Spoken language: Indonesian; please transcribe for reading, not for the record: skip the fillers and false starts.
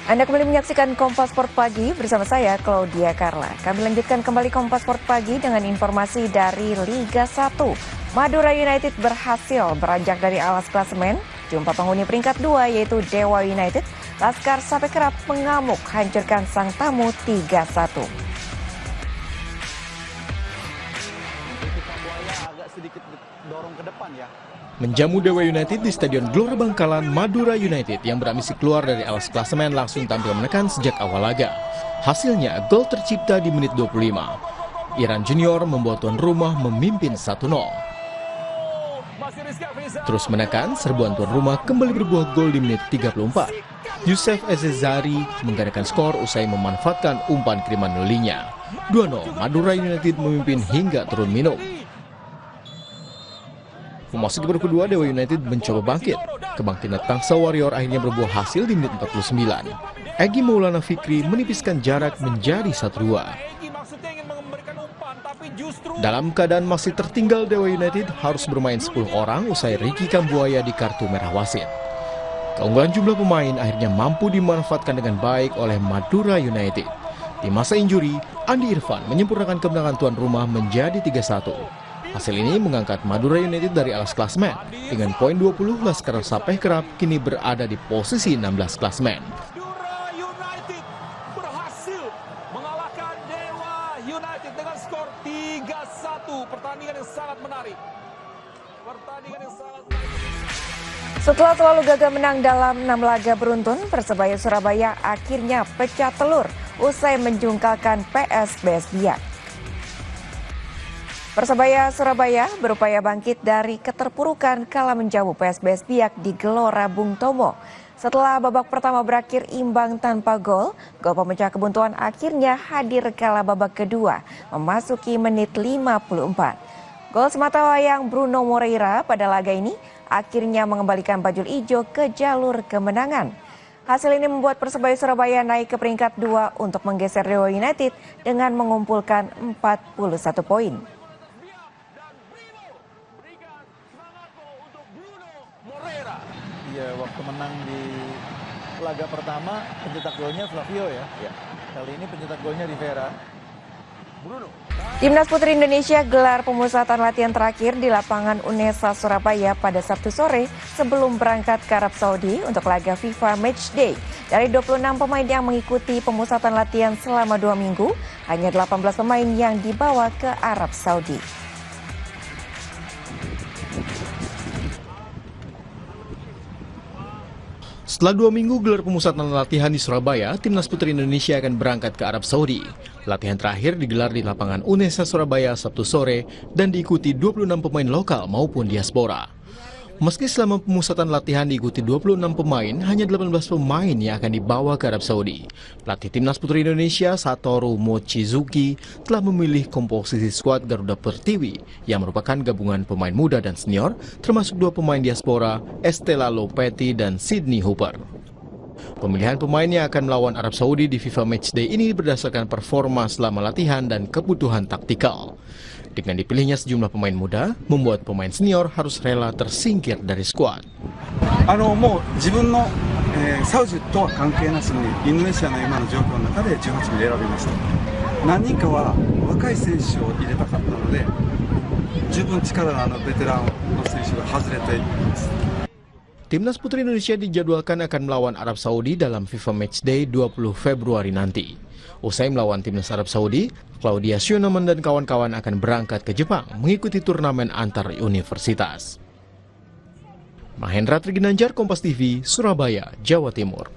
Anda kembali menyaksikan Kompas Sport Pagi bersama saya, Claudia Carla. Kami lanjutkan kembali Kompas Sport Pagi dengan informasi dari Liga 1. Madura United berhasil beranjak dari alas klasemen. Jumpa penghuni peringkat 2 yaitu Dewa United. Laskar sampai kerap mengamuk hancurkan sang tamu 3-1. Agak sedikit dorong ke depan ya. Menjamu Dewa United di Stadion Gelora Bangkalan, Madura United yang berambisi keluar dari alas klasemen langsung tampil menekan sejak awal laga. Hasilnya, gol tercipta di menit 25. Iran Junior membuat tuan rumah memimpin 1-0. Terus menekan, serbuan tuan rumah kembali berbuah gol di menit 34. Yusef Ezezari menggandakan skor usai memanfaatkan umpan kiriman Nolinya. 2-0, Madura United memimpin hingga turun minum. Memasuki babak kedua, Dewa United mencoba bangkit. Kebangkitan Tangsa Warrior akhirnya berbuah hasil di menit 49. Egy Maulana Fikri menipiskan jarak menjadi 1-2. Dalam keadaan masih tertinggal, Dewa United harus bermain 10 orang usai Ricky Kambuaya di kartu merah wasit. Keunggulan jumlah pemain akhirnya mampu dimanfaatkan dengan baik oleh Madura United. Di masa injuri, Andi Irfan menyempurnakan kemenangan tuan rumah menjadi 3-1. Hasil ini mengangkat Madura United dari alas klasemen. Dengan poin 20, Laskar sampai kerap kini berada di posisi 16 klasemen. Madura United berhasil mengalahkan Dewa United dengan skor 3-1. Pertandingan yang sangat menarik. Setelah selalu gagal menang dalam 6 laga beruntun, Persebaya Surabaya akhirnya pecah telur usai menjungkalkan PSBS Biak. Persebaya Surabaya berupaya bangkit dari keterpurukan kala menjamu PSBS Biak di Gelora Bung Tomo. Setelah babak pertama berakhir imbang tanpa gol pemecah kebuntuan akhirnya hadir kala babak kedua memasuki menit 54. Gol sematawayang Bruno Moreira pada laga ini akhirnya mengembalikan Bajul Ijo ke jalur kemenangan. Hasil ini membuat Persebaya Surabaya naik ke peringkat 2 untuk menggeser Dewa United dengan mengumpulkan 41 poin. Iya, waktu menang di laga pertama pencetak golnya Flavio ya. Kali ini pencetak golnya Rivera. Bruno. Timnas Putri Indonesia gelar pemusatan latihan terakhir di lapangan Unesa Surabaya pada Sabtu sore sebelum berangkat ke Arab Saudi untuk laga FIFA Matchday. Dari 26 pemain yang mengikuti pemusatan latihan selama 2 minggu, hanya 18 pemain yang dibawa ke Arab Saudi. Setelah 2 minggu gelar pemusatan latihan di Surabaya, Timnas Putri Indonesia akan berangkat ke Arab Saudi. Latihan terakhir digelar di lapangan Unesa Surabaya Sabtu sore dan diikuti 26 pemain lokal maupun diaspora. Meski selama pemusatan latihan diikuti 26 pemain, hanya 18 pemain yang akan dibawa ke Arab Saudi. Pelatih Timnas Putri Indonesia Satoru Mochizuki telah memilih komposisi skuad Garuda Pertiwi yang merupakan gabungan pemain muda dan senior, termasuk 2 pemain diaspora, Estela Lopeti dan Sydney Hooper. Pemilihan pemain yang akan melawan Arab Saudi di FIFA Matchday ini berdasarkan performa selama latihan dan kebutuhan taktikal. Dengan dipilihnya sejumlah pemain muda, membuat pemain senior harus rela tersingkir dari skuad. もう自分のサウジとは関係なしにインドネシアの今の状況の中で18名で選びました。何人かは若い選手を入れたかったので、十分力のあるベテランの選手が外れています。Timnas Putri Indonesia dijadwalkan akan melawan Arab Saudi dalam FIFA Matchday 20 Februari nanti. Usai melawan Timnas Arab Saudi, Claudia Schönemann dan kawan-kawan akan berangkat ke Jepang mengikuti turnamen antar universitas. Mahendra Triginanjar, Kompas TV, Surabaya, Jawa Timur.